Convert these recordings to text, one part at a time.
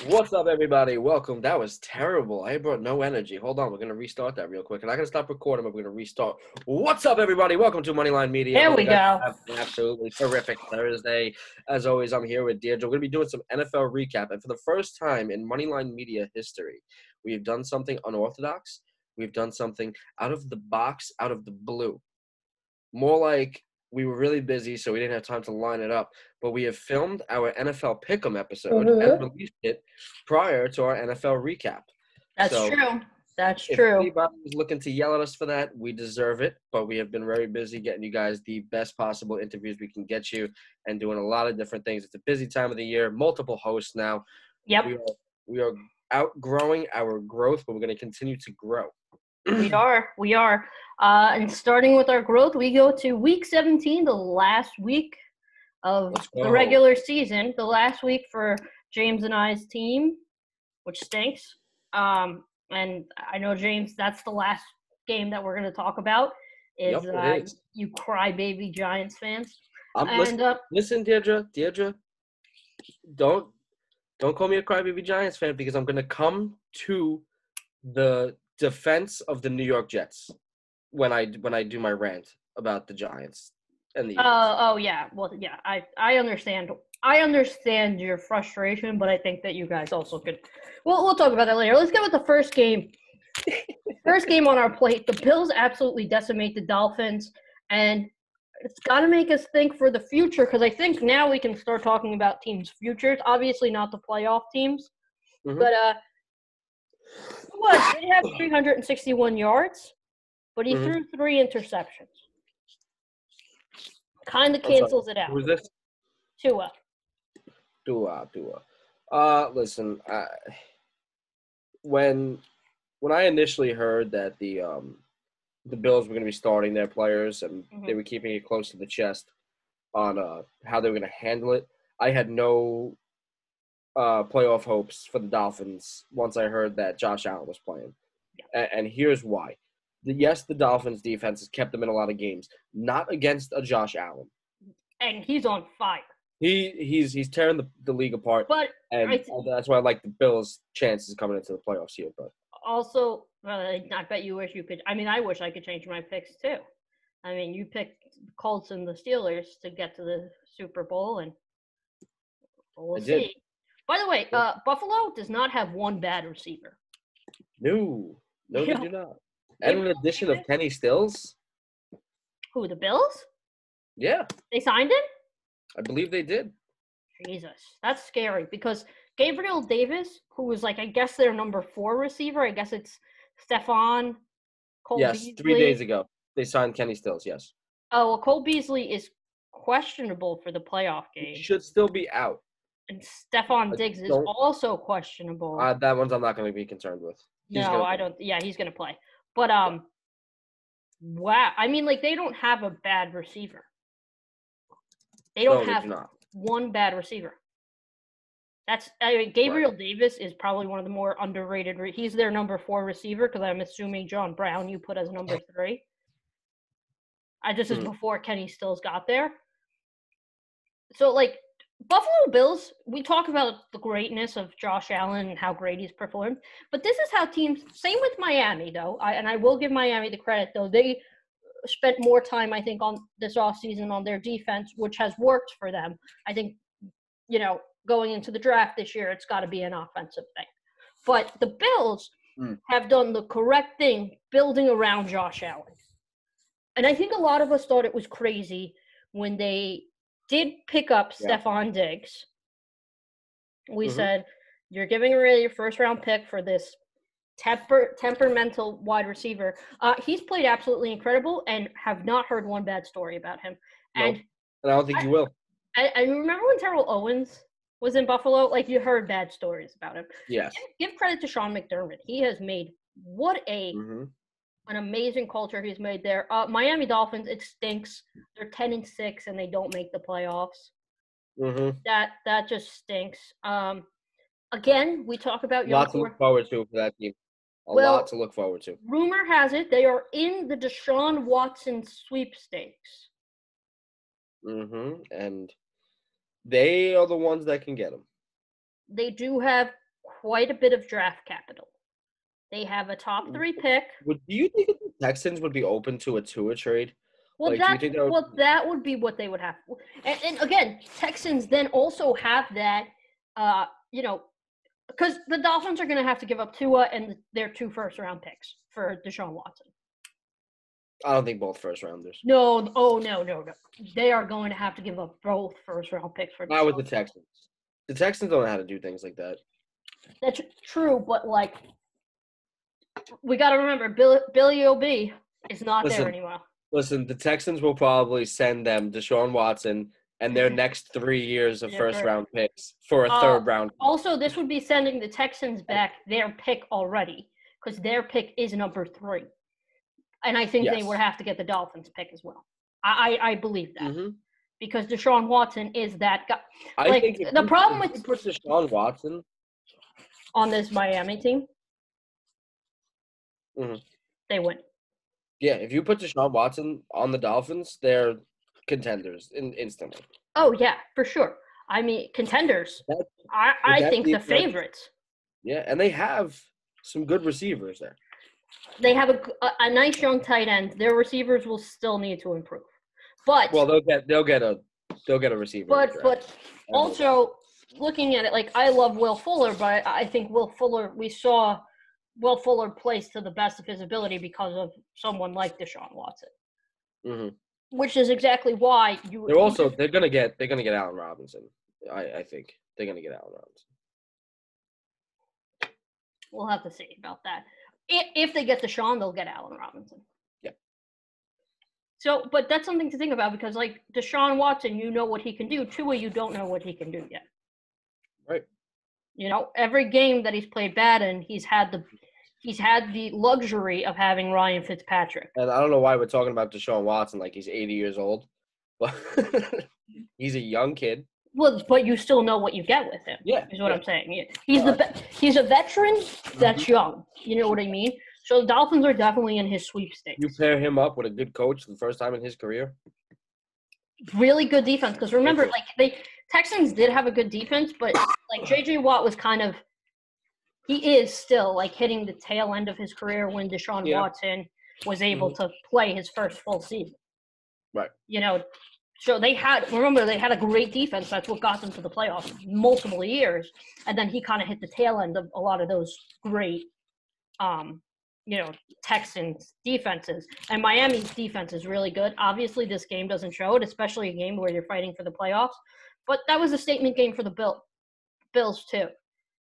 What's up, everybody? Welcome. That was terrible. I brought no energy. Hold on. We're going to restart that real quick. I'm not going to stop recording, but we're going to restart. What's up, everybody? Welcome to Moneyline Media. There Hope we you guys go. have an absolutely terrific Thursday. As always, I'm here with Deirdre. We're going to be doing some NFL recap. And for the first time in Moneyline Media history, we've done something unorthodox. We've done something out of the box, out of the blue. More like we were really busy, so we didn't have time to line it up. But we have filmed our NFL Pick'em episode and released it prior to our NFL recap. That's So true. That's if true. anybody is looking to yell at us for that, we deserve it. But we have been very busy getting you guys the best possible interviews we can get you and doing a lot of different things. It's a busy time of the year, multiple hosts now. Yep, We are outgrowing our growth, but we're going to continue to grow. we are. We are. And starting with our growth, we go to Week 17, the last week of Let's the go. regular season, the last week for James and I's team, which stinks. And I know, James, that's the last game that we're going to talk about is, Yep, it is. you crybaby Giants fans. Listen, Deirdre, don't call me a crybaby Giants fan because I'm going to come to the defense of the New York Jets when I do my rant about the Giants and the Eagles. Oh yeah. Well, yeah. I understand. I understand your frustration, but I think that you guys also could. Well, we'll talk about that later. Let's get with the first game. First game on our plate. The Bills absolutely decimate the Dolphins, and it's got to make us think for the future because I think now we can start talking about teams' futures. Obviously, not the playoff teams, but he had 361 yards, but he threw 3 interceptions. Kind of cancels it out. Who is this? Tua. Listen, when I initially heard that the Bills were going to be starting their players and they were keeping it close to the chest on how they were going to handle it, I had no playoff hopes for the Dolphins once I heard that Josh Allen was playing. Yeah. And here's why. Yes, the Dolphins defense has kept them in a lot of games, not against a Josh Allen. And he's on fire. He's tearing the league apart. But that's why I like the Bills' chances coming into the playoffs here. But also, I bet you wish you could. I mean, I wish I could change my picks too. I mean, you picked Colts and the Steelers to get to the Super Bowl, and we'll see. By the way, Buffalo does not have one bad receiver. No, they do not. And an addition of Kenny Stills. Who, the Bills? Yeah. They signed him? I believe they did. Jesus, that's scary because Gabriel Davis, who was I guess their number 4 receiver, I guess it's Stephon, Cole Beasley. 3 days ago. They signed Kenny Stills, yes. Oh, well, Cole Beasley is questionable for the playoff game. He should still be out. And Stephon Diggs is also questionable. That one's I'm not going to be concerned with. I don't. Yeah, he's going to play. But, wow. I mean, they don't have a bad receiver. They don't have one bad receiver. Gabriel Davis is probably one of the more underrated. He's their number 4 receiver because I'm assuming John Brown you put as number 3. This is before Kenny Stills got there. So, Buffalo Bills, we talk about the greatness of Josh Allen and how great he's performed, but this is how teams – same with Miami, though, and I will give Miami the credit, though. They spent more time, I think, on this offseason on their defense, which has worked for them. I think, going into the draft this year, it's got to be an offensive thing. But the Bills have done the correct thing building around Josh Allen. And I think a lot of us thought it was crazy when they did pick up Stephon Diggs. We said, you're giving away your first-round pick for this temperamental wide receiver. He's played absolutely incredible and have not heard one bad story about him. And I don't think you will. I remember when Terrell Owens was in Buffalo, you heard bad stories about him. Yes. Give credit to Sean McDermott. He has made an amazing culture he's made there. Miami Dolphins, it stinks. They're 10-6 and they don't make the playoffs. That just stinks. Again, we talk about lots to look forward to for that team. A lot to look forward to. Rumor has it they are in the Deshaun Watson sweepstakes. And they are the ones that can get him. They do have quite a bit of draft capital. They have a top 3 pick. Do you think the Texans would be open to a Tua trade? Well, Like, do you think that would, that would be what they would have. And again, Texans then also have that, because the Dolphins are going to have to give up Tua and their 2 first-round picks for Deshaun Watson. I don't think both first-rounders. No. They are going to have to give up both first-round picks for Deshaun. Not with the Texans. The Texans don't know how to do things like that. That's true, but, like, we got to remember, Billy O.B. is not there anymore. Listen, the Texans will probably send them Deshaun Watson and their next 3 years of first-round picks for a third-round. Also, this would be sending the Texans back their pick already because their pick is number 3. And I think they would have to get the Dolphins pick as well. I believe that because Deshaun Watson is that guy. I think the problem with put Deshaun Watson on this Miami team, they win. Yeah, if you put Deshaun Watson on the Dolphins, they're contenders instantly. Oh, yeah, for sure. I mean, contenders. I think the favorites. Yeah, and they have some good receivers there. They have a nice young tight end. Their receivers will still need to improve. But they'll get a receiver. But also looking at it, like I love Will Fuller, but I think we saw Will Fuller plays to the best of his ability because of someone like Deshaun Watson, which is exactly why they're gonna get Allen Robinson. I think they're gonna get Allen Robinson. We'll have to see about that. If they get Deshaun, they'll get Allen Robinson. Yeah. So, but that's something to think about because, like Deshaun Watson, you know what he can do. Tua, you don't know what he can do yet. Right. You know, every game that he's played bad in, he's had the luxury of having Ryan Fitzpatrick. And I don't know why we're talking about Deshaun Watson like he's 80 years old, but he's a young kid. Well, but you still know what you get with him. Yeah, is what I'm saying. He's a veteran that's young. You know what I mean? So the Dolphins are definitely in his sweepstakes. You pair him up with a good coach for the first time in his career. Really good defense because remember, like Texans did have a good defense, but like J.J. Watt was he is still like hitting the tail end of his career when Deshaun Watson was able to play his first full season. Right. You know. So they had a great defense. That's what got them to the playoffs multiple years. And then he kind of hit the tail end of a lot of those great, Texans defenses. And Miami's defense is really good. Obviously, this game doesn't show it, especially a game where you're fighting for the playoffs. But that was a statement game for the Bills too.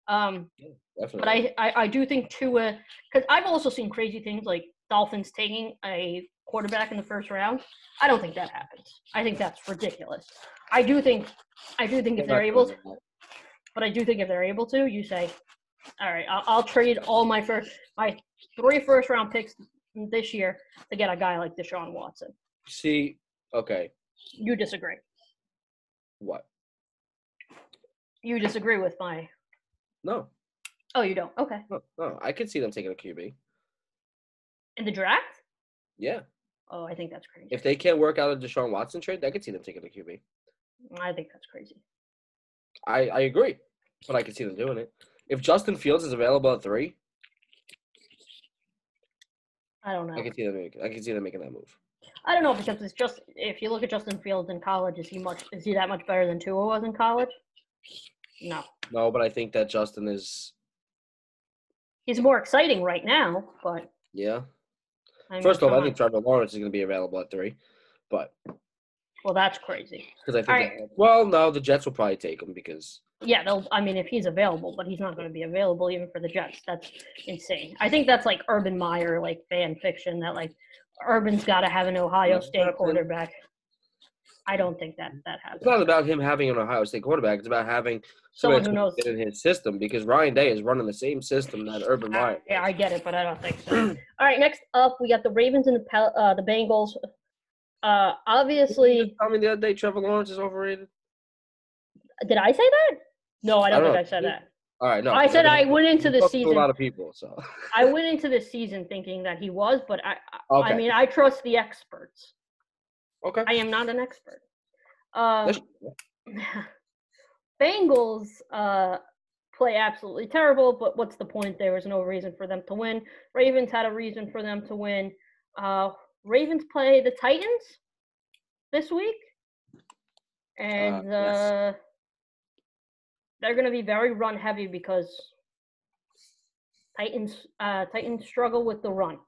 But I do think Tua, because I've also seen crazy things like Dolphins taking a quarterback in the first round. I don't think that happens. I think that's ridiculous. I do think if they're able to, but I do think if they're able to, you say, all right, I'll trade all my 3 first-round picks this year to get a guy like Deshaun Watson. See, okay. You disagree. What? You disagree with my. No. Oh, you don't? Okay. No, I could see them taking a QB. In the draft? Yeah. Oh, I think that's crazy. If they can't work out a Deshaun Watson trade, I could see them taking a QB. I think that's crazy. I agree, but I could see them doing it. If Justin Fields is available at 3, I don't know. I can see them making that move. I don't know because it's just if you look at Justin Fields in college, is he that much better than Tua was in college? No. No, but I think that Justin is. He's more exciting right now, but. Yeah. First off, I think Trevor Lawrence is going to be available at 3, but. Well, that's crazy. Because I think. No, the Jets will probably take him because. Yeah, if he's available, but he's not going to be available even for the Jets. That's insane. I think that's like Urban Meyer, like fan fiction that like Urban's got to have an Ohio State quarterback. I don't think that happens. It's not about him having an Ohio State quarterback. It's about having someone who knows in his system because Ryan Day is running the same system that Urban Meyer. Yeah, I get it, but I don't think so. All right, next up we got the Ravens and the Bengals. Obviously. Did you tell me the other day Trevor Lawrence is overrated? Did I say that? No, I don't think I said that. All right, no. I said I went into the season. A lot of people, so. I went into the season thinking that he was, but I trust the experts. Okay. I am not an expert. Bengals play absolutely terrible, but what's the point? There was no reason for them to win. Ravens had a reason for them to win. Ravens play the Titans this week, and Yes. they're going to be very run heavy because Titans struggle with the run.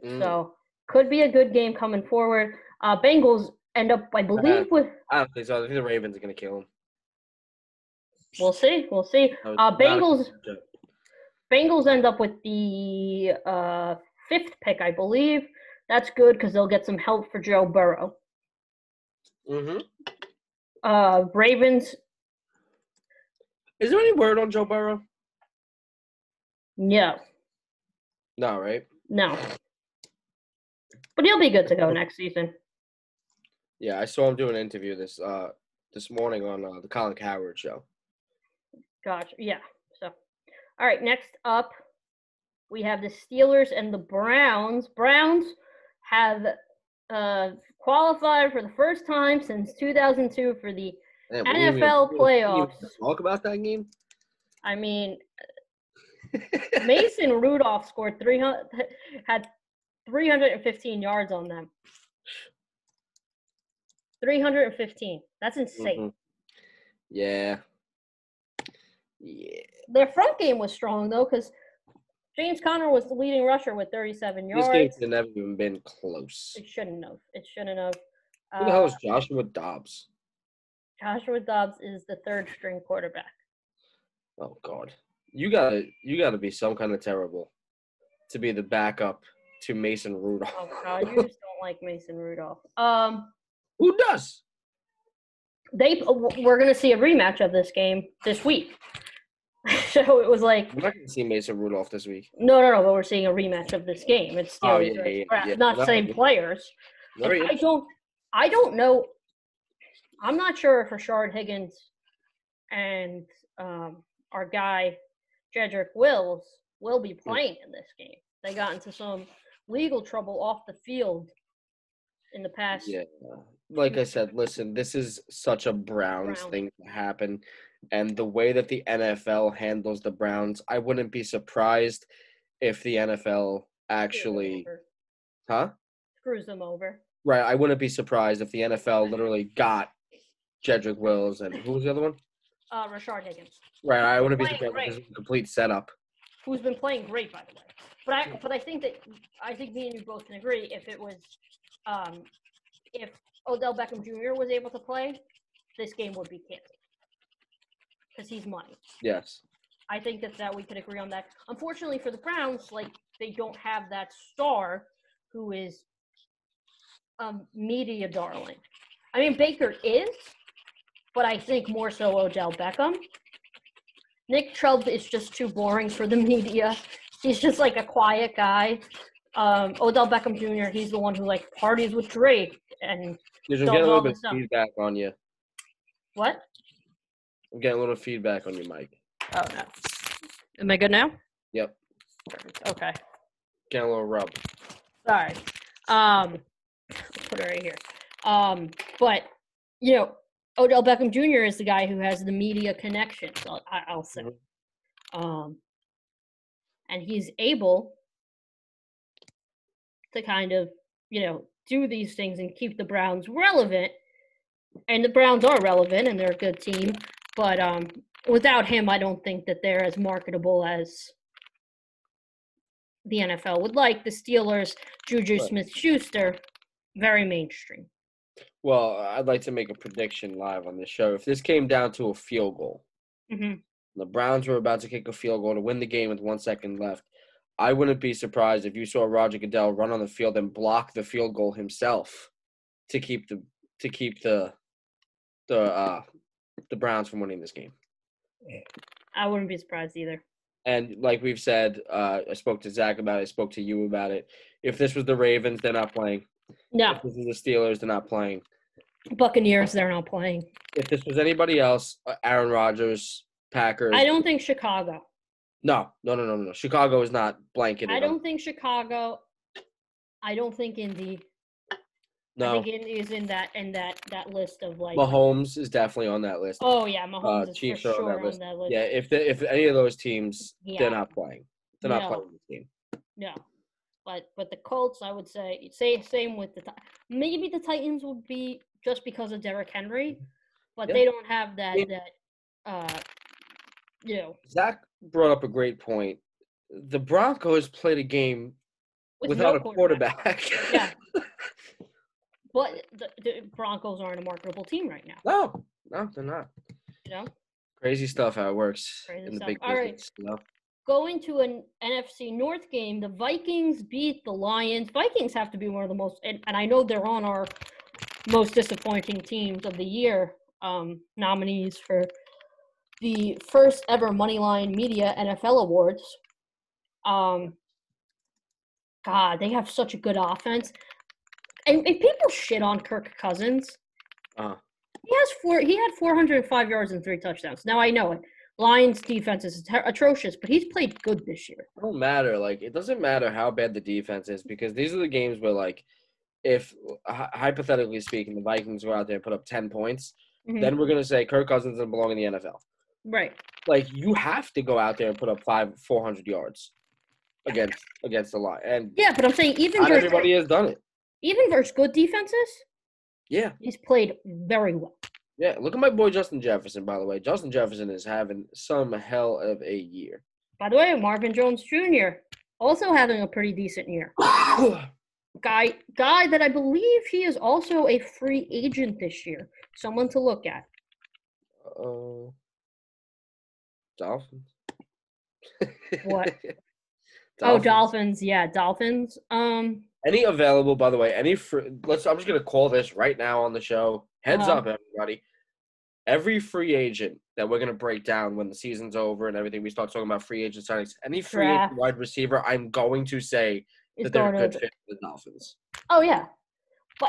So could be a good game coming forward. Bengals end up, I believe, with. I don't think so. I think the Ravens are going to kill them. We'll see. Bengals end up with the 5th pick, I believe. That's good because they'll get some help for Joe Burrow. Ravens. Is there any word on Joe Burrow? No. No, right? No. But he'll be good to go next season. Yeah, I saw him do an interview this morning on the Colin Cowherd show. Gotcha. Yeah. So, all right. Next up, we have the Steelers and the Browns. Browns have qualified for the first time since 2002 for the NFL playoffs. Talk about that game. I mean, Mason Rudolph scored 315 yards on them. 315. That's insane. Yeah. Their front game was strong, though, because James Conner was the leading rusher with 37 yards. This game should have never even been close. It shouldn't have. Who the hell is Joshua Dobbs? Joshua Dobbs is the 3rd-string quarterback. Oh, God. You gotta be some kind of terrible to be the backup to Mason Rudolph. Oh, God. You just don't like Mason Rudolph. Who does? We're going to see a rematch of this game this week. So it was like. We're not going to see Mason Rudolph this week. No, but we're seeing a rematch of this game. It's still not the same players. I don't know. I'm not sure if Rashard Higgins and our guy, Jedrick Wills, will be playing in this game. They got into some legal trouble off the field in the past. Yeah. Like I said, listen, this is such a Browns thing to happen. And the way that the NFL handles the Browns, I wouldn't be surprised if the NFL actually screws them over. Right. I wouldn't be surprised if the NFL literally got Jedrick Wills and who was the other one? Rashard Higgins. Right. I wouldn't be surprised if it's a complete setup. Who's been playing great, by the way. But I think me and you both can agree if it was if Odell Beckham Jr. was able to play, this game would be canceled. Because he's money. Yes. I think that we could agree on that. Unfortunately for the Browns, they don't have that star who is media darling. I mean, Baker is, but I think more so Odell Beckham. Nick Chubb is just too boring for the media. He's just like a quiet guy. Odell Beckham Jr., he's the one who parties with Drake and does all this stuff. I'm getting a little bit of feedback on you. What? I'm getting a little feedback on your mic. Oh, no. Am I good now? Yep. Okay. Getting a little rub. Sorry. Put it right here. But, Odell Beckham Jr. is the guy who has the media connections, I'll say. Mm-hmm. And he's able to kind of, do these things and keep the Browns relevant. And the Browns are relevant, and they're a good team. But without him, I don't think that they're as marketable as the NFL would like. The Steelers, Juju Smith-Schuster, very mainstream. Well, I'd like to make a prediction live on this show. If this came down to a field goal, the Browns were about to kick a field goal to win the game with 1 second left, I wouldn't be surprised if you saw Roger Goodell run on the field and block the field goal himself to keep the Browns from winning this game. I wouldn't be surprised either. And like we've said, I spoke to Zach about it. I spoke to you about it. If this was the Ravens, they're not playing. No. If this is the Steelers, they're not playing. Buccaneers, they're not playing. If this was anybody else, Aaron Rodgers, Packers. I don't think Chicago. No. Chicago is not blanketed. I don't think Chicago. I don't think Indy. I No, think it is in that list of like. Mahomes is definitely on that list. Oh yeah, Mahomes is for Chiefs are on that sure on list. that list. Yeah, if any of those teams, they're Yeah, not playing. They're not no, playing this game. no. But the Colts, I would say, same with maybe the Titans would be just because of Derrick Henry, but Yeah. they don't have I mean, uh you know Zach brought up a great point. The Broncos played a game with without no a quarterback. quarterback. Yeah, but the Broncos aren't a marketable team right now. No, they're not. You know, Crazy stuff how it works crazy in the stuff. big All right, business. You know? going to an NFC North game, the Vikings beat the Lions. Vikings have to be one of the most, and I know they're on our most disappointing teams of the year nominees for the first ever Moneyline Media NFL Awards. God, they have such a good offense, and people shit on Kirk Cousins. Uh, He had 405 yards and 3 touchdowns. Now I know it. Lions defense is atrocious, but he's played good this year. it don't matter. Like, it doesn't matter how bad the defense is because these are the games where, like, if hypothetically speaking, the Vikings go out there and put up 10 points, then we're gonna say Kirk Cousins doesn't belong in the NFL. Right. Like, you have to go out there and put up 400 yards against the line, and Yeah, but I'm saying not everybody has done it. even versus good defenses, Yeah, he's played very well. yeah. Look at my boy Justin Jefferson. By the way, Justin Jefferson is having some hell of a year. By the way, Marvin Jones Jr. also having a pretty decent year. Guy that I believe he is also a free agent this year. Someone to look at. Dolphins. What? Dolphins. Oh, Dolphins. Yeah, Dolphins. Any available, by the way, I'm just gonna call this right now on the show. Heads up, everybody. Every free agent that we're gonna break down when the season's over and everything, we start talking about free agent signings. Any free agent wide receiver, I'm going to say that they're a good fit for the Dolphins. Oh yeah.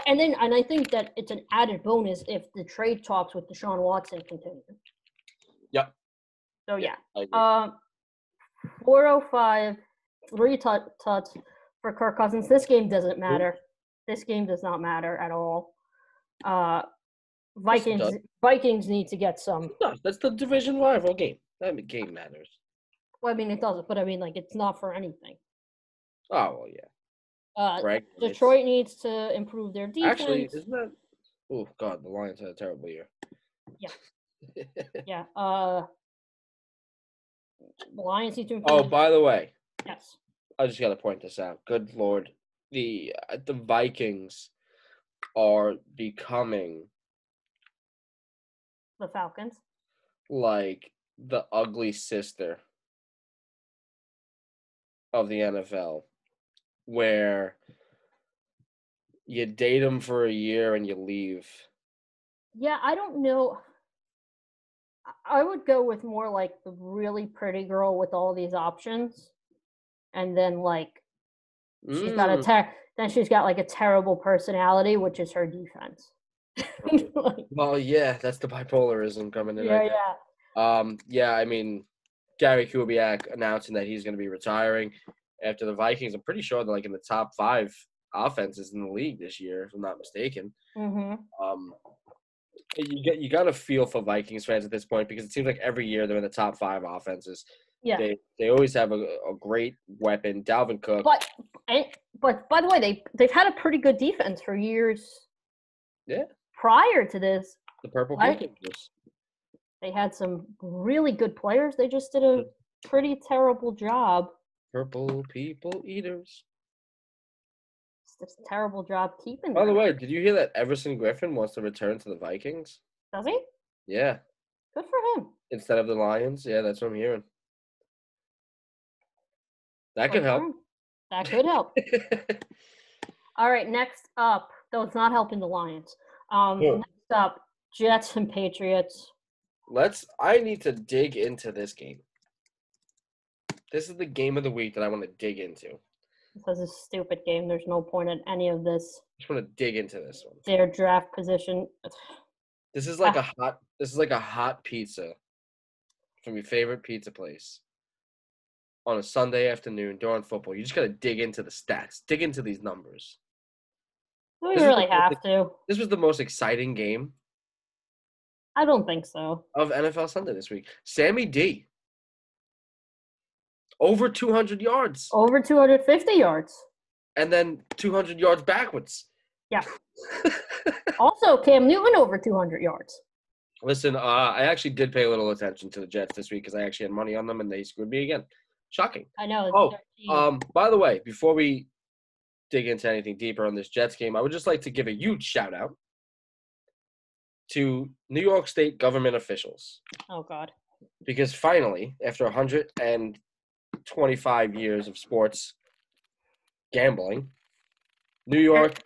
And I think that it's an added bonus if the trade talks with Deshaun Watson continue. Yep. So yeah. 405, 3 tuts for Kirk Cousins. This game doesn't matter. This game does not matter at all. Vikings need to get some. No, that's the division rival game. That game matters. Well, I mean it doesn't, but I mean like it's not for anything. Oh well, yeah. Detroit needs to improve their defense. Actually, isn't that? Oh God, the Lions had a terrible year. Yeah. Yeah. The Lions need to improve. Oh, by the way. Yes. I just got to point this out. Good Lord. The Vikings are becoming the Falcons. Like the ugly sister of the NFL, where you date them for a year and you leave. Yeah, I don't know. I would go with more like the really pretty girl with all these options, and then like she's got she's got like a terrible personality, which is her defense. Well, yeah, that's the bipolarism coming in. Yeah. Yeah. I mean, Gary Kubiak announcing that he's going to be retiring after the Vikings. I'm pretty sure they're like in the top 5 offenses in the league this year, if I'm not mistaken. You got to feel for Vikings fans at this point because it seems like every year they're in the top 5 offenses. Yeah. They always have a great weapon, Dalvin Cook. But by the way, they've had a pretty good defense for years. Yeah. Prior to this, the Purple People. They had some really good players. They just did a pretty terrible job. Purple People Eaters. It's just a terrible job keeping them. By the way, did you hear that Everson Griffin wants to return to the Vikings? Does he? Yeah. Good for him. Instead of the Lions? Yeah, that's what I'm hearing. That could help. That could help. All right, next up, though it's not helping the Lions. Next up, Jets and Patriots. I need to dig into this game. This is the game of the week that I want to dig into. This is a stupid game. There's no point in any of this. I just want to dig into this one. Their draft position. This is like a hot pizza from your favorite pizza place on a Sunday afternoon during football. You just got to dig into the stats. Dig into these numbers. Do we This was really have to? this was the most exciting game I don't think so. of NFL Sunday this week. Sammy D, over 200 yards, Over 250 yards. and then 200 yards backwards. Yeah. Also, Cam Newton over 200 yards. Listen, I actually did pay a little attention to the Jets this week because I actually had money on them, and they screwed me again. Shocking. I know. It's Oh, 13. by the way, before we dig into anything deeper on this Jets game, I would just like to give a huge shout out to New York State government officials Oh, God. because finally, after 125 years of sports gambling, New York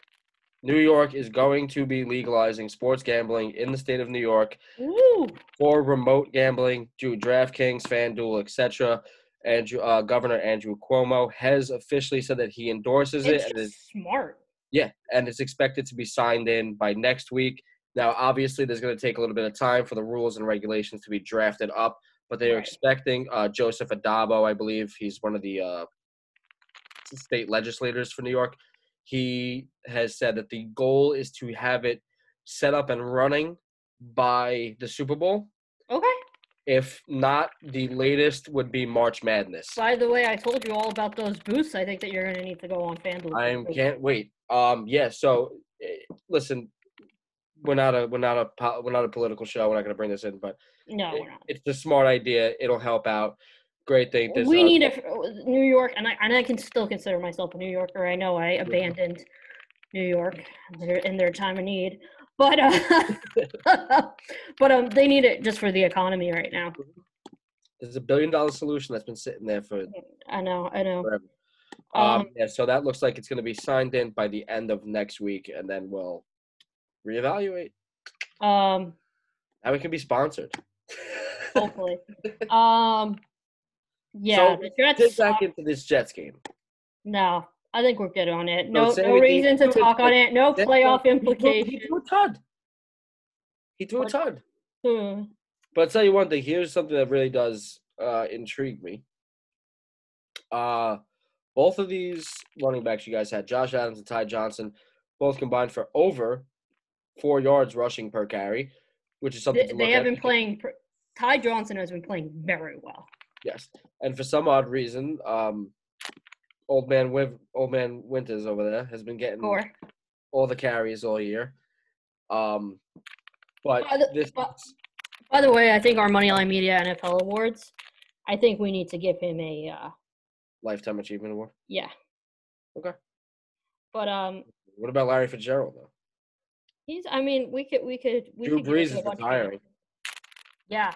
is going to be legalizing sports gambling in the state of New York Woo! for remote gambling through DraftKings, FanDuel, etc. And Governor Andrew Cuomo has officially said that he endorses it. It's just smart. Yeah, and it's expected to be signed in by next week. Now, obviously, there's going to take a little bit of time for the rules and regulations to be drafted up, but they are Right. expecting Joseph Adabo, I believe. He's one of the state legislators for New York. He has said that the goal is to have it set up and running by the Super Bowl. Okay. If not, the latest would be March Madness. By the way, I told you all about those boosts. I think that you're going to need to go on FanDuel. I can't wait. Yeah. So, listen, we're not a political show. We're not going to bring this in, but No, we're not. it's a smart idea. It'll help out. Great thing. We need it. New York, and I can still consider myself a New Yorker. I know I abandoned New York in their time of need, but they need it just for the economy right now. There's $1 billion solution that's been sitting there for. I know. Forever. Yeah, so that looks like it's going to be signed in by the end of next week, and then we'll reevaluate. Now we can be sponsored. Hopefully. Yeah. So the Jets. Get back into this Jets game. No, I think we're good on it. No Sammy reason D- to talk on it. No playoff implications. He threw a ton. He threw a ton. Hmm. But I'll tell you one thing. Here's something that really does intrigue me. Both of these running backs you guys had, Josh Adams and Ty Johnson, both combined for over 4 yards rushing per carry, which is something to look at. They have been playing. Ty Johnson has been playing very well. Yes, and for some odd reason, old man Winters over there has been getting all the carries all year. But by the way, I think our Moneyline Media NFL Awards, I think we need to give him a Lifetime Achievement Award. Yeah. Okay. But what about Larry Fitzgerald though? We could. Drew Brees is retiring. Yeah.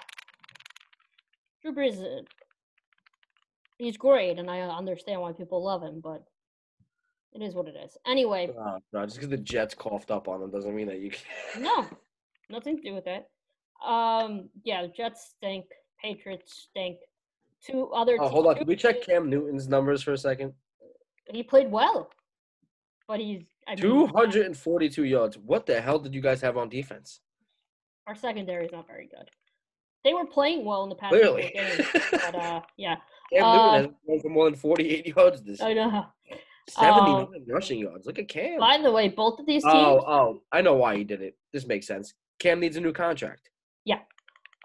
Drew Brees, he's great, and I understand why people love him, but it is what it is. Anyway. No, just because the Jets coughed up on him doesn't mean that you can. No, nothing to do with that. Yeah, the Jets stink. Patriots stink. Two other. Hold on. Can we check Cam Newton's numbers for a second? He played well, but 242 yards. What the hell did you guys have on defense? Our secondary is not very good. They were playing well in the past Clearly. games, but yeah. Cam Newton has won for more than 48 yards this year. I know. 79 rushing yards. Look at Cam. By the way, both of these teams. Oh, I know why he did it. This makes sense. Cam needs a new contract. Yeah.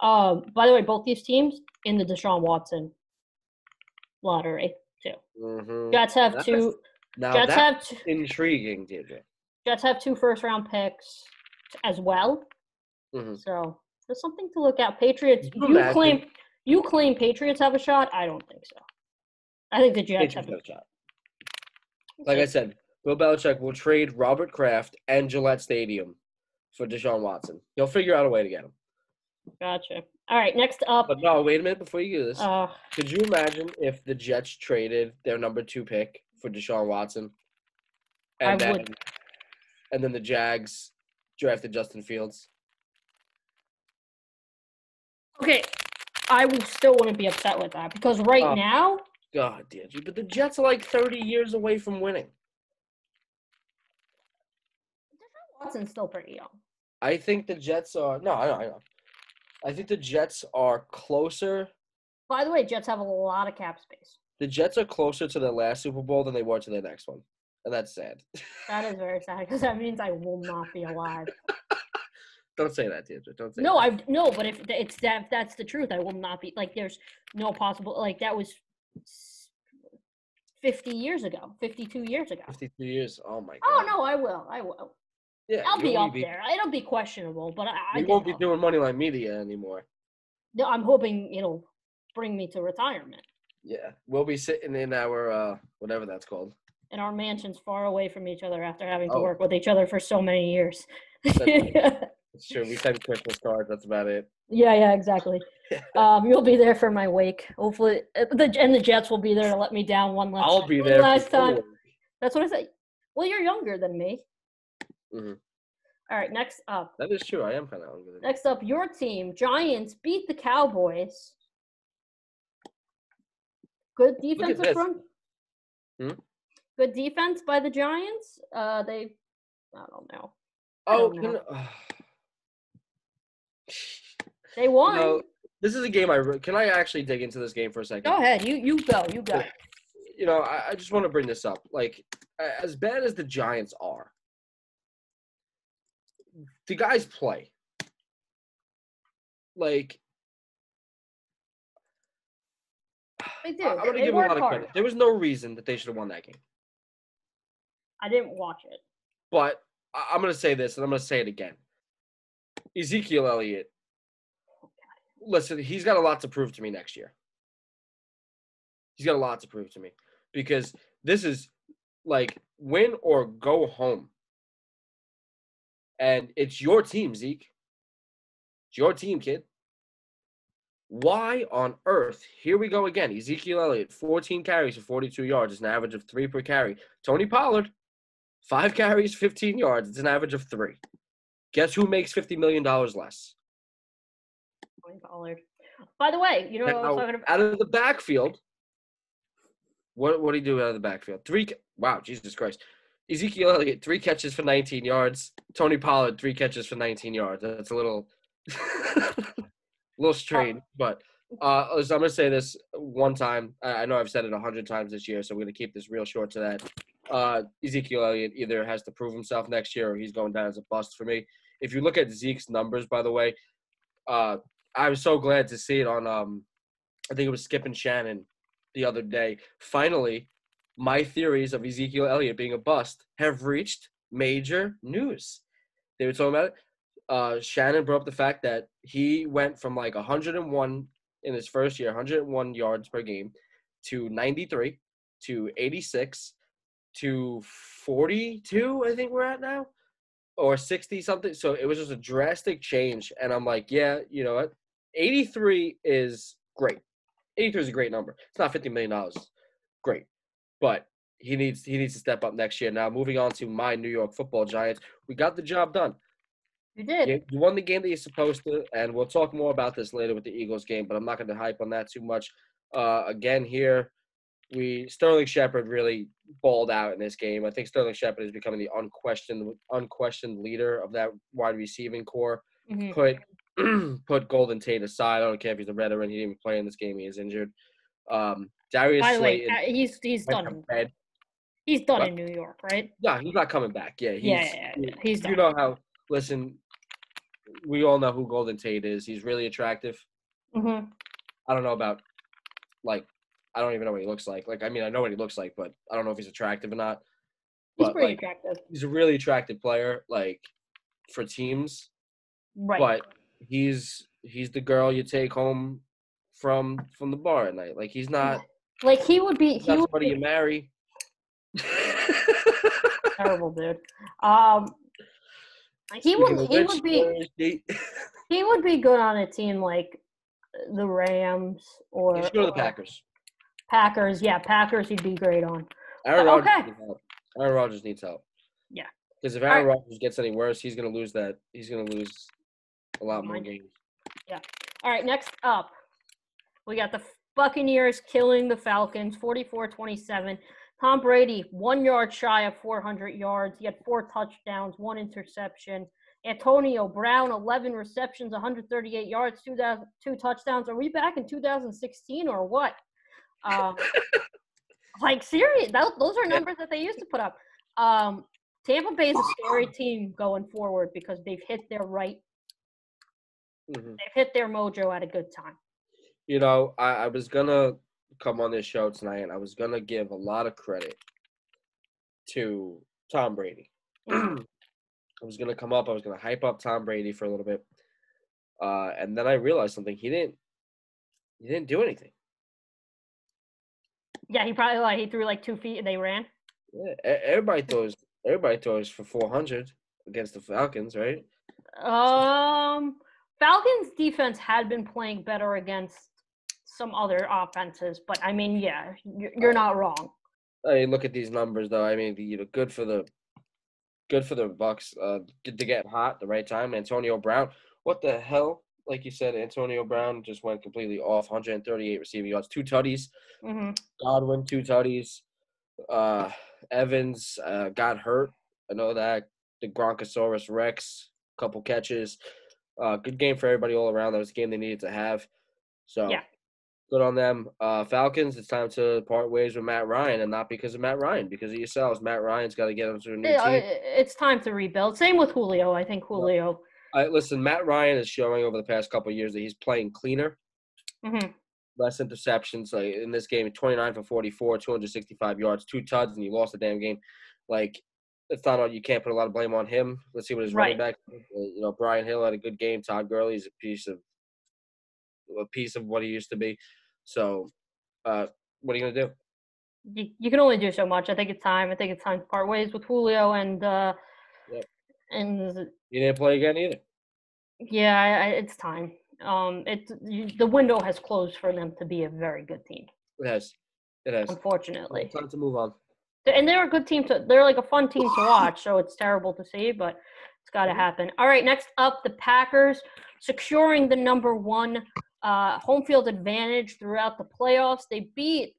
By the way, both these teams in the Deshaun Watson lottery too. Mm-hmm. Jets have two. Now Jets that's have intriguing, Deirdre. Jets have 2 first-round picks as well. Mm-hmm. So there's something to look at. Patriots. You claim Patriots have a shot. I don't think so. I think the Jets have a shot. Like I said, Bill Belichick will trade Robert Kraft and Gillette Stadium for Deshaun Watson. He'll figure out a way to get him. Gotcha. All right, next up. But no, wait a minute before you do this. Could you imagine if the Jets traded their number 2 pick for Deshaun Watson? And I would. And then the Jags drafted Justin Fields? Okay, I still wouldn't be upset with that because now. God, did you? But the Jets are like 30 years away from winning. Deshaun Watson's still pretty young. I think the Jets are. No, I know. I think the Jets are closer. By the way, Jets have a lot of cap space. The Jets are closer to their last Super Bowl than they were to their next one. and that's sad. That is very sad because that means I will not be alive. Don't say that, Deirdre. Don't say No, that. no, but if it's that, if that's the truth, I will not be like. There's no possible like that was 50 years ago, 52 years ago. 52 years. Oh my Oh God. no, I will. Yeah, I'll be you'll up there. It'll be questionable, but I You won't be doing Moneyline Media anymore. No, I'm hoping it'll bring me to retirement. Yeah, we'll be sitting in our whatever that's called. In our mansions far away from each other after having to Oh. work with each other for so many years. It's true. We send Christmas cards. That's about it. Yeah, exactly. You'll be there for my wake. Hopefully, the Jets will be there to let me down one last time. That's what I said. Well, you're younger than me. Mm-hmm. All right, next up. That is true. I am kind of younger than you. Next up, your team, Giants, beat the Cowboys. Good defensive front. Good defense by the Giants. I don't know. They won. You know, this is a game can I actually dig into this game for a second? Go ahead. You go. You know, I just want to bring this up. Like, as bad as the Giants are, the guys play. Like, they do. I'm going to give them a lot of credit. There was no reason that they should have won that game. I didn't watch it. But I'm going to say this, and I'm going to say it again. Ezekiel Elliott, listen, he's got a lot to prove to me next year. He's got a lot to prove to me. Because this is, like, win or go home. And it's your team, Zeke. It's your team, kid. Why on earth? Here we go again. Ezekiel Elliott, 14 carries for 42 yards. It's an average of 3 per carry. Tony Pollard, 5 carries, 15 yards. It's an average of 3. Guess who makes $50 million less? Tony Pollard. By the way, you know what I was talking about? Out of the backfield, what do you do out of the backfield? Wow, Jesus Christ. Ezekiel Elliott, 3 catches for 19 yards. Tony Pollard, 3 catches for 19 yards. That's a little strange, but I'm going to say this one time. I know I've said it 100 times this year, so I'm going to keep this real short to that. Ezekiel Elliott either has to prove himself next year or he's going down as a bust for me. If you look at Zeke's numbers, by the way, I was so glad to see it on I think it was Skip and Shannon the other day. Finally, my theories of Ezekiel Elliott being a bust have reached major news. They were talking about it. Shannon brought up the fact that he went from like 101 in his first year, 101 yards per game, to 93, to 86, to 42, I think we're at now, or 60 something. So it was just a drastic change. And I'm like, yeah, you know what? 83 is great. 83 is a great number. It's not $50 million. Great. But he needs to step up next year. Now, moving on to my New York Football Giants, we got the job done. You did. You won the game that you're supposed to, and we'll talk more about this later with the Eagles game, but I'm not going to hype on that too much. Again, here, Sterling Shepard really balled out in this game. I think Sterling Shepard is becoming the unquestioned leader of that wide receiving core. Mm-hmm. Put Golden Tate aside. I don't care if he's a veteran. He didn't even play in this game. He is injured. Darius Slayton. He's done. He's done in New York, right? Yeah, he's not coming back. Yeah, he's done. You know how? Listen, we all know who Golden Tate is. He's really attractive. Mm-hmm. I don't know about, like, I don't even know what he looks like. Like, I mean, I know what he looks like, but I don't know if he's attractive or not. He's pretty attractive. He's a really attractive player, like, for teams. Right. But he's the girl you take home from the bar at night. Like, he's not. Like, he would be. He's not somebody you marry. Terrible dude. He would be good on a team like the Rams or. He should go to the Packers. Packers, he'd be great on. Aaron Rodgers needs help. Yeah. Because if Aaron Rodgers gets any worse, he's gonna lose that. He's gonna lose a lot more games. Yeah. All right. Next up, we got the Buccaneers killing the Falcons, 44-27. Tom Brady, 1 yard shy of 400 yards. He had 4 touchdowns, 1 interception. Antonio Brown, 11 receptions, 138 yards, 2 touchdowns. Are we back in 2016 or what? Like, serious. Those are numbers that they used to put up. Tampa Bay is a scary team going forward because they've hit their Mm-hmm. they've hit their mojo at a good time. You know, I was gonna come on this show tonight, and I was gonna give a lot of credit to Tom Brady. Mhm. I was gonna come up. I was gonna hype up Tom Brady for a little bit, and then I realized something. He didn't do anything. Yeah, he threw like 2 feet and they ran. Yeah, everybody throws for 400 against the Falcons, right? Falcons defense had been playing better against some other offenses, but I mean, yeah, you're not wrong. I look at these numbers though. I mean, good for the Bucks. To get hot at the right time. Antonio Brown. What the hell? Like you said, Antonio Brown just went completely off. 138 receiving yards, 2 tutties. Mm-hmm. Godwin, 2 tutties. Evans got hurt. I know that. The Bronchosaurus Rex, couple catches. Good game for everybody all around. That was a game they needed to have. So Yeah. good on them. Falcons, it's time to part ways with Matt Ryan, and not because of Matt Ryan, because of yourselves. Matt Ryan's got to get into a new team. It's time to rebuild. Same with Julio. I think Julio. Listen, Matt Ryan is showing over the past couple of years that he's playing cleaner. Mm-hmm. Less interceptions. Like in this game, 29 for 44, 265 yards, 2 tuds, and he lost the damn game. Like, it's not you can't put a lot of blame on him. Let's see what his running back. Brian Hill had a good game. Todd Gurley's a piece of what he used to be. So, what are you gonna do? You can only do so much. I think it's time. to part ways with Julio and and he didn't play again either. Yeah, it's time. The window has closed for them to be a very good team. It has. Unfortunately, it's time to move on. And they're a good team they're like a fun team to watch. So it's terrible to see, but it's got to happen. All right, next up, the Packers securing the number 1 home field advantage throughout the playoffs. They beat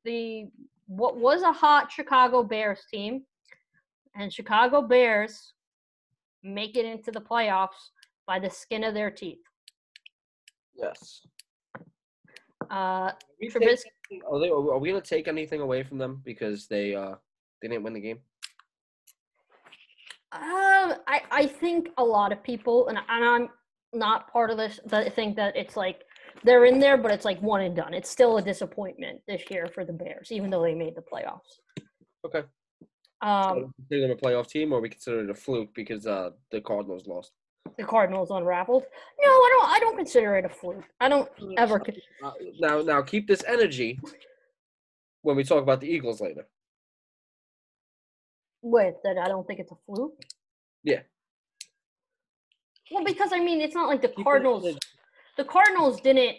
what was a hot Chicago Bears team, and Chicago Bears make it into the playoffs by the skin of their teeth. Yes. Trubisky. Are we going to take anything away from them because they didn't win the game? I think a lot of people, and I'm not part of this, that think that it's like they're in there, but it's like one and done. It's still a disappointment this year for the Bears, even though they made the playoffs. Okay. So we consider them a playoff team, or we consider it a fluke because the Cardinals lost? The Cardinals unraveled. No, I don't consider it a fluke. I don't ever. Now keep this energy when we talk about the Eagles later. Wait, that I don't think it's a fluke? Yeah. Well, because I mean, it's not like the Cardinals. The Cardinals didn't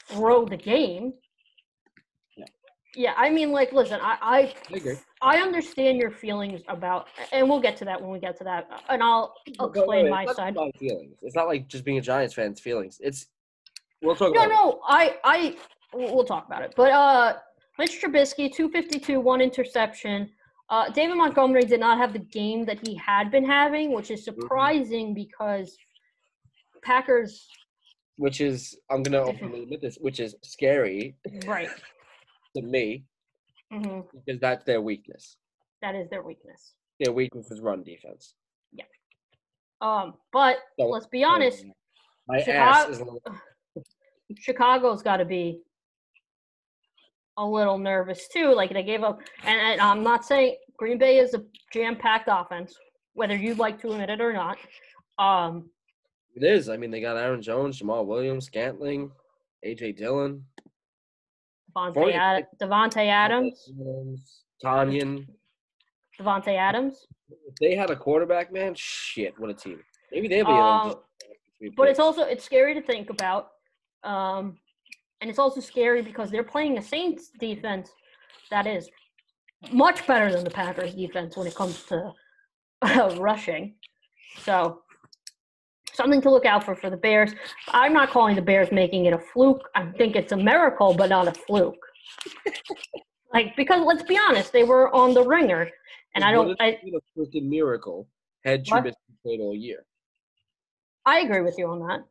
throw the game. Yeah, I mean, like, listen, I understand your feelings about, and we'll get to that when we get to that, and I'll explain my side. It's not feelings. It's not like just being a Giants fan's feelings. We'll talk about it. No, we'll talk about it. But Mitch Trubisky, 252, 1 interception. David Montgomery did not have the game that he had been having, which is surprising because Packers. Which is, I'm going to openly admit this, which is scary. Right. To me, because that's their weakness. That is their weakness. Their weakness is run defense. Yeah. But let's be honest. Chicago's got to be a little nervous too. Like they gave up, and I'm not saying Green Bay is a jam-packed offense, whether you'd like to admit it or not. It is. I mean, they got Aaron Jones, Jamal Williams, Scantling, A.J. Dillon. Devontae Adams. Tanyan. Devontae Adams. If they had a quarterback, man, shit, what a team. Maybe they'll be but it's scary to think about. And it's also scary because they're playing the Saints defense that is much better than the Packers defense when it comes to rushing. So something to look out for the Bears. I'm not calling the Bears making it a fluke. I think it's a miracle, but not a fluke. Because let's be honest, they were on the ringer, and I don't. It's a freaking miracle. Had Trubisky played all year. I agree with you on that.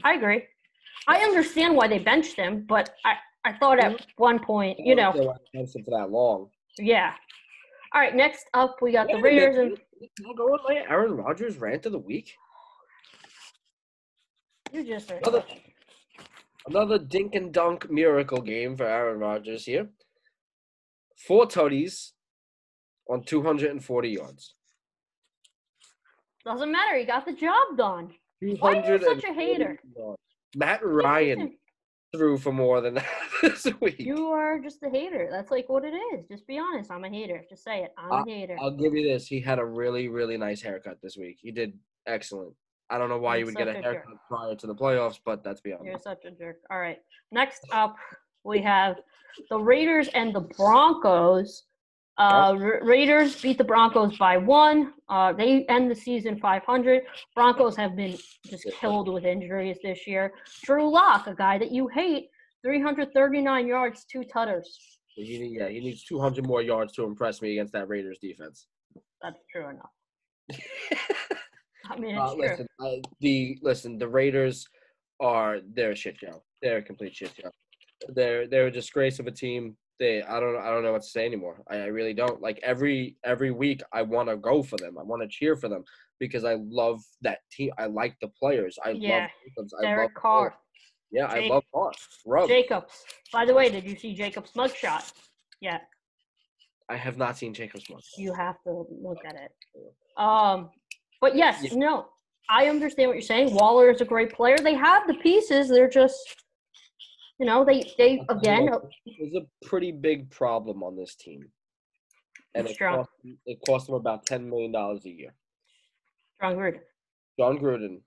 I agree. I understand why they benched him, but I thought at one point, I don't know why they benched him for that long. Yeah. All right, next up we got the Wait a minute, Raiders and Can I go with my Aaron Rodgers rant of the week? you just are Another dink and dunk miracle game for Aaron Rodgers here. 4 tutties on 240 yards. doesn't matter. He got the job done. Why are you such a hater? Yards. Matt Ryan threw for more than that this week. You are just a hater. That's like what it is. Just be honest. I'm a hater. Just say it. I'm a hater. I'll give you this. He had a really, really nice haircut this week. He did excellent. I don't know why you would get a haircut prior to the playoffs, but that's beyond me. You're such a jerk. All right. Next up, we have the Raiders and the Broncos. Raiders beat the Broncos by 1. They end the season 500. Broncos have been just killed with injuries this year. Drew Lock, a guy that you hate, 339 yards, 2 tutters. He needs 200 more yards to impress me against that Raiders defense. That's true enough. I mean, it's true. The Raiders they're a shit show. They're a complete shit show. They're a disgrace of a team. I don't know what to say anymore. I really don't. Like every week I want to go for them. I want to cheer for them because I love that team. I like the players. I love Derek Carr. Yeah, I love Carr. Jacobs. By the way, did you see Jacobs' mugshot? Yeah. I have not seen Jacobs' mugshot. You have to look at it. But yes, no, I understand what you're saying. Waller is a great player. They have the pieces. They're just, they again. There's a pretty big problem on this team, and it cost them about $10 million a year. John Gruden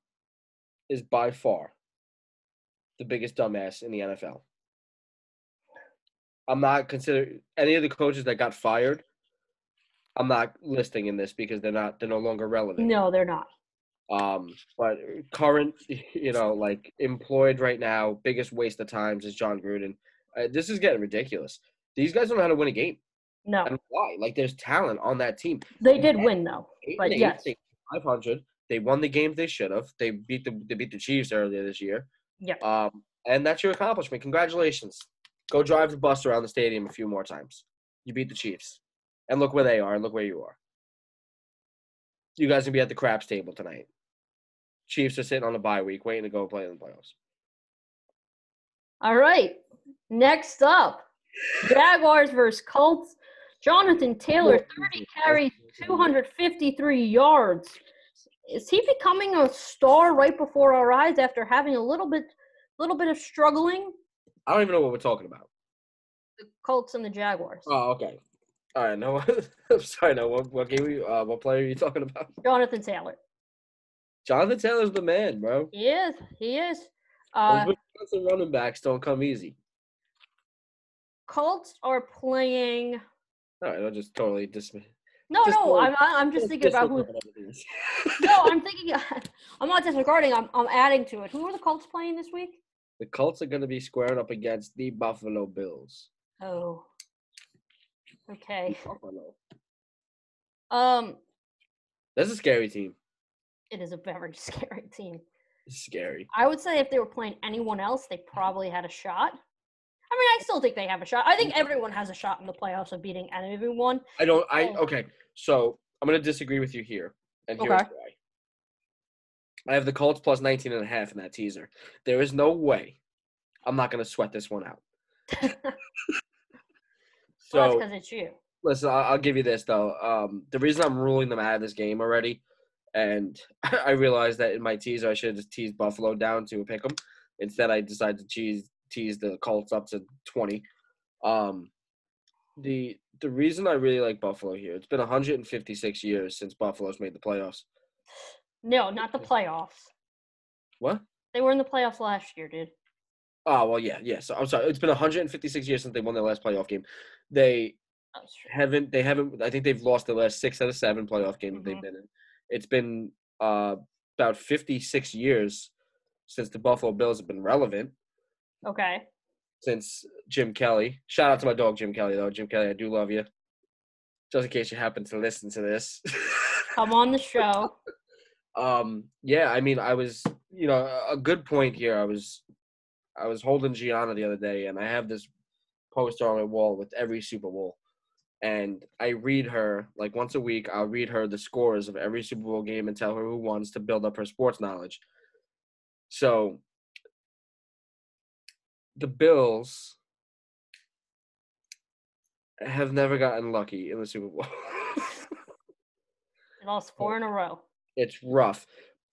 is by far the biggest dumbass in the NFL. I'm not considering any of the coaches that got fired. I'm not listing in this because they're no longer relevant. No, they're not. But current, employed right now, biggest waste of times is John Gruden. This is getting ridiculous. These guys don't know how to win a game. No. And why? There's talent on that team. They did win though. But yes. 500. They won the games they should have. They beat the Chiefs earlier this year. Yeah. And that's your accomplishment. Congratulations. Go drive the bus around the stadium a few more times. You beat the Chiefs. And look where they are and look where you are. You guys can be at the craps table tonight. Chiefs are sitting on a bye week waiting to go play in the playoffs. All right. Next up, Jaguars versus Colts. Jonathan Taylor, 30 carries, 253 yards. Is he becoming a star right before our eyes after having a little bit of struggling? I don't even know what we're talking about. The Colts and the Jaguars. Oh, okay. All right, no, I'm sorry. No, what game? What player are you talking about? Jonathan Taylor. Jonathan Taylor's the man, bro. He is. Wisconsin running backs don't come easy. Colts are playing. All right, I'll just totally dismiss. No, I'm just thinking about who. No, I'm thinking. I'm not disregarding. I'm adding to it. Who are the Colts playing this week? The Colts are going to be squaring up against the Buffalo Bills. Oh. Okay. Buffalo. That's a scary team. It is a very scary team. It's scary. I would say if they were playing anyone else, they probably had a shot. I mean, I still think they have a shot. I think everyone has a shot in the playoffs of beating everyone. Okay. So I'm going to disagree with you here. And here's why. I have the Colts plus 19.5 in that teaser. There is no way I'm not going to sweat this one out. So that's because it's you. Listen, I'll give you this, though. The reason I'm ruling them out of this game already, and I realized that in my teaser I should have just teased Buffalo down to a pick 'em. Instead, I decided to tease the Colts up to 20. The reason I really like Buffalo here, it's been 156 years since Buffalo's made the playoffs. No, not the playoffs. What? They were in the playoffs last year, dude. Oh, well, yeah. So I'm sorry. It's been 156 years since they won their last playoff game. They haven't. I think they've lost their last 6 out of 7 playoff games they've been in. It's been about 56 years since the Buffalo Bills have been relevant. Okay. Since Jim Kelly. Shout out to my dog, Jim Kelly, though. Jim Kelly, I do love you. Just in case you happen to listen to this. Come on the show. Yeah, I mean, I was, a good point here. I was holding Gianna the other day, and I have this poster on my wall with every Super Bowl. and I read her like once a week. I'll read her the scores of every Super Bowl game and tell her who won to build up her sports knowledge. So the Bills have never gotten lucky in the Super Bowl. They lost 4 in a row. It's rough,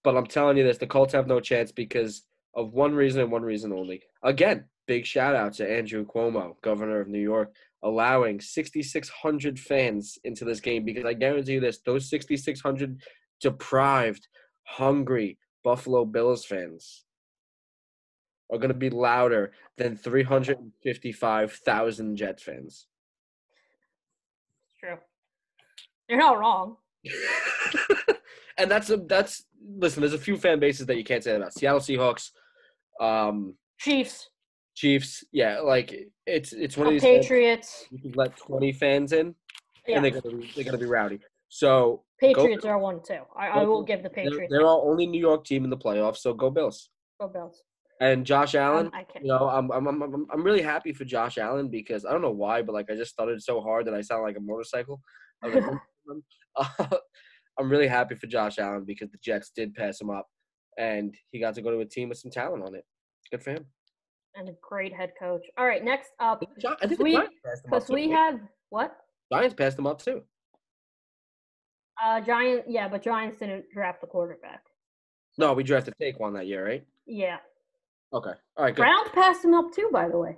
but I'm telling you this: the Colts have no chance because of one reason and one reason only. Again, big shout out to Andrew Cuomo, governor of New York, allowing 6,600 fans into this game because I guarantee you this: those 6,600 deprived, hungry Buffalo Bills fans are going to be louder than 355,000 Jets fans. It's true. You're not wrong. And that's listen, there's a few fan bases that you can't say that about. Seattle Seahawks, Chiefs. Chiefs, yeah, like it's one of these Patriots. you can let 20 fans in, Yeah. and they're gonna be rowdy. So Patriots are one too. I will give the Patriots. They're our only New York team in the playoffs, so go Bills. Go Bills. And Josh Allen, I can't. you know, I'm really happy for Josh Allen because I don't know why, but like I just stuttered so hard that I sound like a motorcycle. I was like, I'm really happy for Josh Allen because the Jets did pass him up, and he got to go to a team with some talent on it. Good for him. And a great head coach. All right, next up, I think the Giants passed him up because we have what? Giants passed him up too. Giants, yeah, but Giants didn't draft the quarterback. No, we drafted Saquon that year, right? Yeah. Okay. All right. Good. Browns passed him up too, by the way.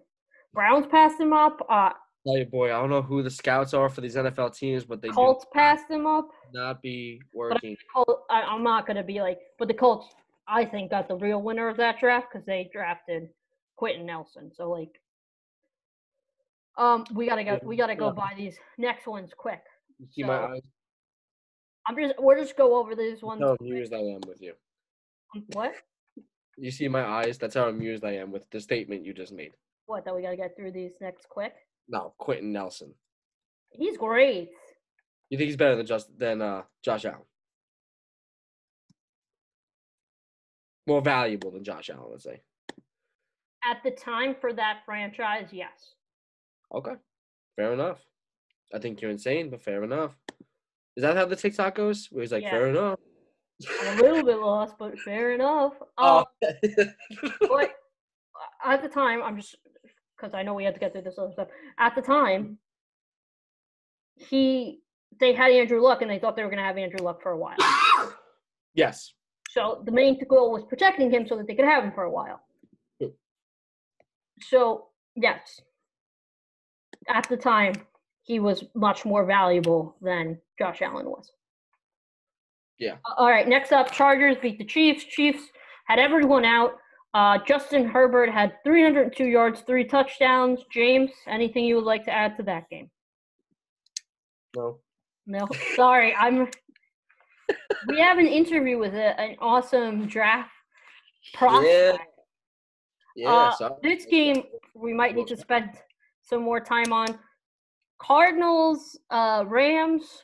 Browns passed him up. Tell you, boy, I don't know who the scouts are for these NFL teams, but they Colts passed him up. Not be working. But I'm not going to be like, but the Colts, I think, got the real winner of that draft because they drafted Quentin Nelson. So like, we gotta go by these next ones quick. You see my eyes? We'll just go over these ones. That's how amused I am with you. What? You see my eyes? That's how amused I am with the statement you just made. What? That we gotta get through these next quick? No, Quentin Nelson. He's great. You think he's better than Josh Allen? More valuable than Josh Allen, let's say. At the time for that franchise, yes. Okay, fair enough. I think you're insane, but fair enough. Is that how the TikTok goes? Where he's like, fair enough. I'm a little bit lost, but fair enough. But at the time, I'm just because I know we had to get through this other stuff. At the time, they had Andrew Luck, and they thought they were going to have Andrew Luck for a while. Yes. So the main goal was protecting him so that they could have him for a while. So, yes. At the time, he was much more valuable than Josh Allen was. Yeah. All right, next up, Chargers beat the Chiefs. Chiefs had everyone out. Justin Herbert had 302 yards, 3 touchdowns. James, anything you would like to add to that game? No. Sorry, we have an interview with an awesome draft prospect. Yeah. This game we might need to spend some more time on. Cardinals, Rams.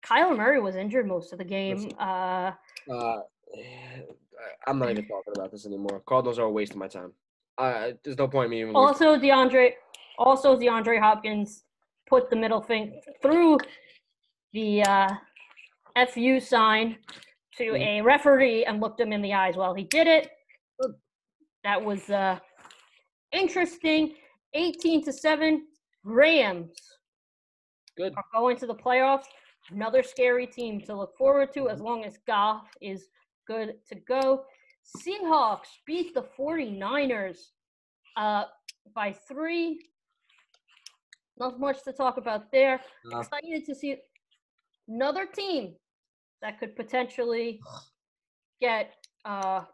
Kyler Murray was injured most of the game. I'm not even talking about this anymore. Cardinals are a waste of my time. There's no point in me even. Also, DeAndre Hopkins put the middle finger through the FU sign to a referee and looked him in the eyes while he did it. That was interesting. 18-7, Rams Good. are going to the playoffs. Another scary team to look forward to as long as Goff is good to go. Seahawks beat the 49ers by 3. Not much to talk about there. Excited to see another team that could potentially get Deshaun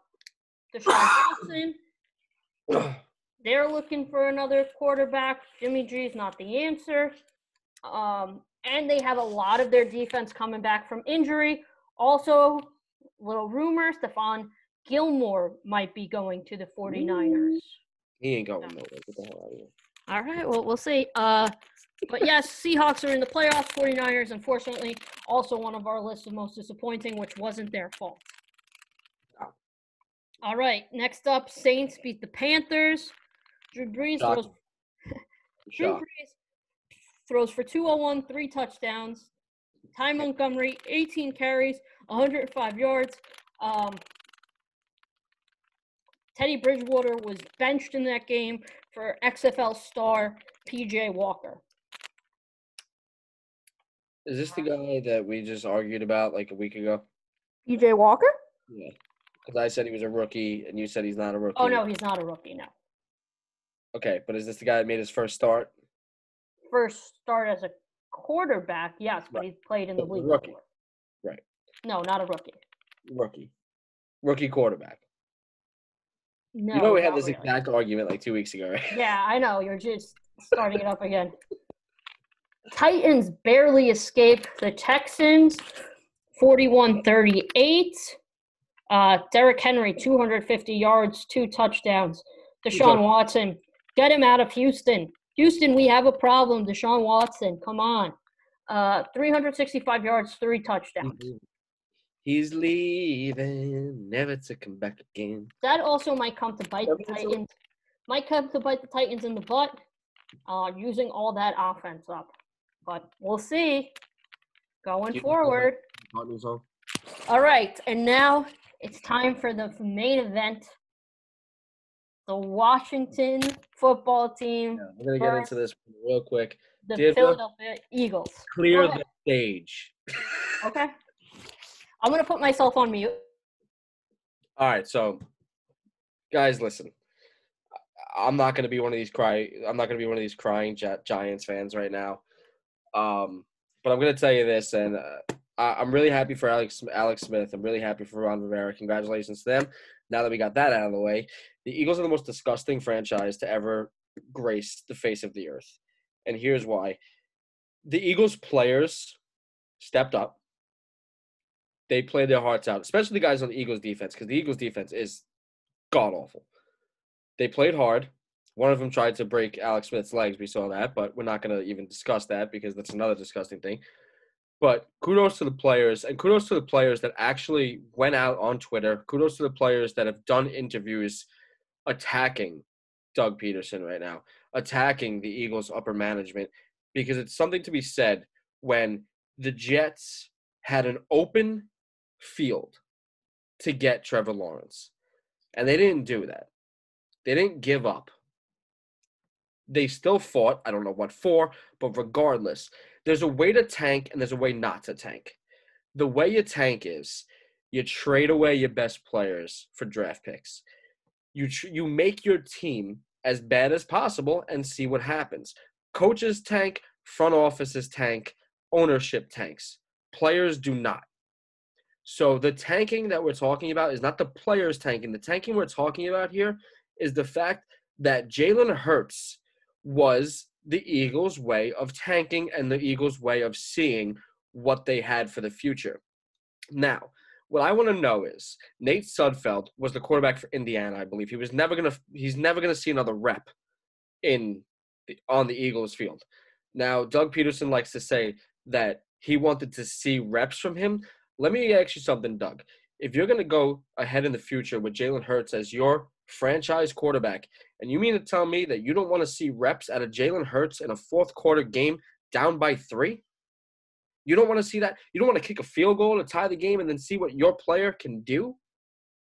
Watson. They're looking for another quarterback. Jimmy G is not the answer. And they have a lot of their defense coming back from injury. Also, little rumor, Stephon Gilmore might be going to the 49ers. He ain't going nowhere. Get the hell out of here. All right, well, we'll see. But yes, Seahawks are in the playoffs. 49ers, unfortunately, also one of our lists of most disappointing, which wasn't their fault. Oh. All right, next up, Saints beat the Panthers. Drew Brees Drew Shock. Brees throws for 201, 3 touchdowns. Ty Montgomery, 18 carries, 105 yards. Teddy Bridgewater was benched in that game for XFL star PJ Walker. Is this the guy that we just argued about like a week ago? PJ Walker? Yeah. Because I said he was a rookie, and you said he's not a rookie. Oh, no, he's not a rookie, no. Okay, but is this the guy that made his first start? First start as a quarterback, yes, but he played in the league Rookie. before. Right. No, not a rookie. Rookie quarterback. No, you know we had this really. exact argument like 2 weeks ago, right? Yeah, I know. You're just starting it up again. Titans barely escape the Texans, 41-38. Derrick Henry, 250 yards, 2 touchdowns. Deshaun Watson, get him out of Houston. Houston, we have a problem. Deshaun Watson, come on. 365 yards, 3 touchdowns. He's leaving, never to come back again. That also might come to bite the Titans. Might come to bite the Titans in the butt, using all that offense up. But we'll see going forward. All right, and now it's time for the main event. The Washington football team. Yeah, we're going to get into this real quick. The Philadelphia Eagles. Clear the stage. Okay. I'm going to put myself on mute. All right, so guys, listen. I'm not going to be one of these crying Giants fans right now. But I'm going to tell you this, and I'm really happy for Alex Smith. I'm really happy for Ron Rivera. Congratulations to them. Now that we got that out of the way, the Eagles are the most disgusting franchise to ever grace the face of the earth. And here's why. The Eagles players stepped up. They played their hearts out, especially the guys on the Eagles defense, because the Eagles defense is god-awful. They played hard. One of them tried to break Alex Smith's legs. We saw that, but we're not going to even discuss that because that's another disgusting thing. But kudos to the players, and kudos to the players that actually went out on Twitter. Kudos to the players that have done interviews attacking Doug Peterson right now, attacking the Eagles' upper management, because it's something to be said when the Jets had an open field to get Trevor Lawrence, and they didn't do that. They didn't give up. They still fought. I don't know what for, but regardless, there's a way to tank and there's a way not to tank. The way you tank is you trade away your best players for draft picks. You make your team as bad as possible and see what happens. Coaches tank, front offices tank, ownership tanks. Players do not. So the tanking that we're talking about is not the players tanking. The tanking we're talking about here is the fact that Jalen Hurts was the Eagles' way of tanking and the Eagles' way of seeing what they had for the future. Now, what I want to know is Nate Sudfeld was the quarterback for Indiana, I believe. He's never gonna see another rep on the Eagles field. Now, Doug Peterson likes to say that he wanted to see reps from him. Let me ask you something, Doug. If you're going to go ahead in the future with Jalen Hurts as your franchise quarterback, and you mean to tell me that you don't want to see reps out of Jalen Hurts in a fourth quarter game down by 3? You don't want to see that? You don't want to kick a field goal to tie the game and then see what your player can do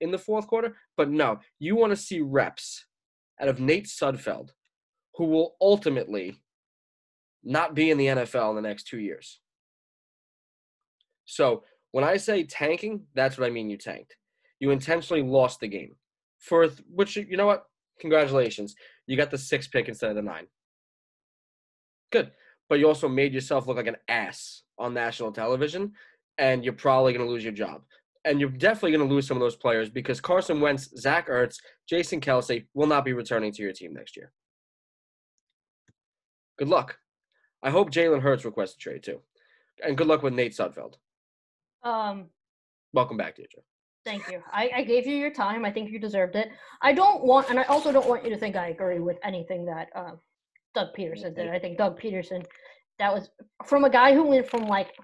in the fourth quarter? But no, you want to see reps out of Nate Sudfeld, who will ultimately not be in the NFL in the next 2 years. So when I say tanking, that's what I mean. You tanked. You intentionally lost the game. Which, you know what? Congratulations. You got the 6th pick instead of the 9. Good. But you also made yourself look like an ass on national television, and you're probably going to lose your job. And you're definitely going to lose some of those players because Carson Wentz, Zach Ertz, Jason Kelce will not be returning to your team next year. Good luck. I hope Jalen Hurts requests a trade too. And good luck with Nate Sudfeld. Welcome back, Deidre. Thank you. I gave you your time. I think you deserved it. I also don't want you to think I agree with anything that Doug Peterson did. I think Doug Peterson That was from a guy who went from like,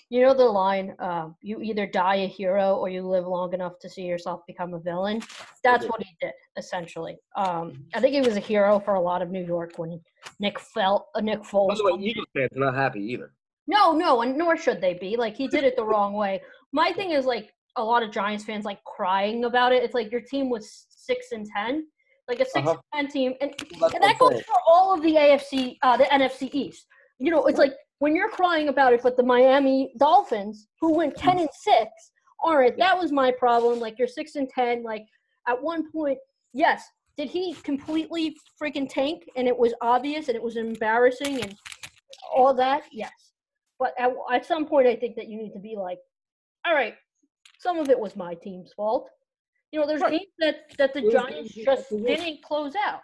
you know, the line, you either die a hero or you live long enough to see yourself become a villain. That's what he did, essentially. I think he was a hero for a lot of New York when Nick By Foles. the way, Eagles fans are not happy either. No, and nor should they be. Like, he did it the wrong way. My thing is, like, a lot of Giants fans, like, crying about it. It's like your team was 6-10, like a 6-10 team. And that goes for all of the AFC, the NFC East. You know, it's like when you're crying about it, but the Miami Dolphins, who went 10-6, all right, that was my problem. Like, you're 6-10. Like, at one point, yes, did he completely freaking tank? And it was obvious and it was embarrassing and all that? Yes. But at some point, I think that you need to be like, all right, some of it was my team's fault. You know, there's games that the Giants just didn't close out.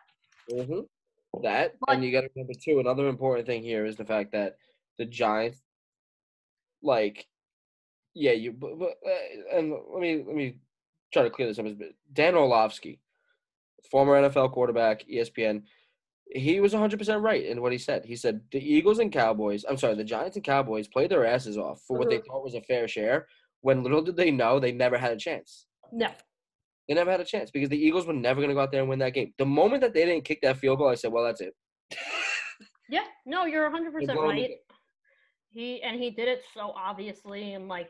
Mm-hmm. That, and you got to remember too. Another important thing here is the fact that the Giants, like, yeah, and let me try to clear this up a bit. Dan Orlovsky, former NFL quarterback, ESPN, he was 100% right in what he said. He said the Giants and Cowboys played their asses off for what they thought was a fair share, when little did they know they never had a chance. No. They never had a chance because the Eagles were never going to go out there and win that game. The moment that they didn't kick that field goal, I said, well, that's it. Yeah, no, you're 100% right. He did it so obviously, and like,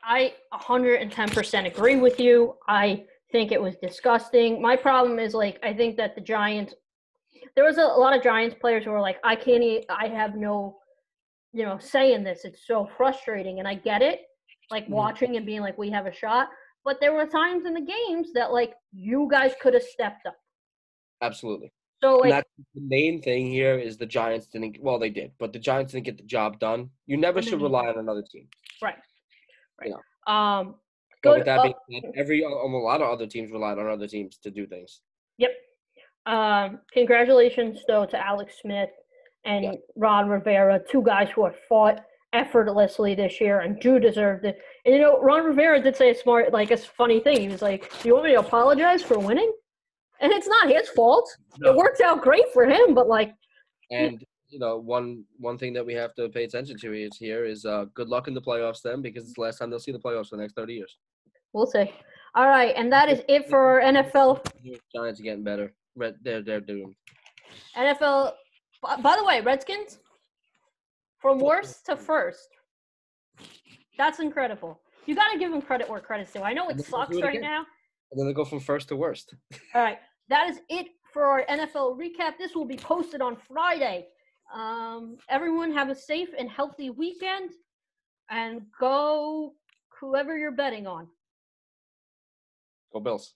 I 110% agree with you. I think it was disgusting. My problem is, like, I think that the Giants, there was a lot of Giants players who were like, I have no, you know, say in this. It's so frustrating, and I get it, like, watching and being like, we have a shot. But there were times in the games that, like, you guys could have stepped up. Absolutely. So, like, that's the main thing here is the Giants didn't – well, they did, but the Giants didn't get the job done. You never should rely on another team. Right. You know? But with that being said, a lot of other teams relied on other teams to do things. Yep. Congratulations, though, to Alex Smith and Ron Rivera, two guys who have fought effortlessly this year and do deserve it. And, you know, Ron Rivera did say a funny thing. He was like, do you want me to apologize for winning? And it's not his fault. No. It worked out great for him, but, like. And, you know, one thing that we have to pay attention to is good luck in the playoffs then, because it's the last time they'll see the playoffs for the next 30 years. We'll see. All right, and that is it for NFL. Giants are getting better. They're doomed. NFL. By the way, Redskins, from worst to first. That's incredible. You got to give them credit where credit's due. I know it sucks right now. And then they go from first to worst. All right, that is it for our NFL recap. This will be posted on Friday. Everyone have a safe and healthy weekend, and go whoever you're betting on. Go Bills.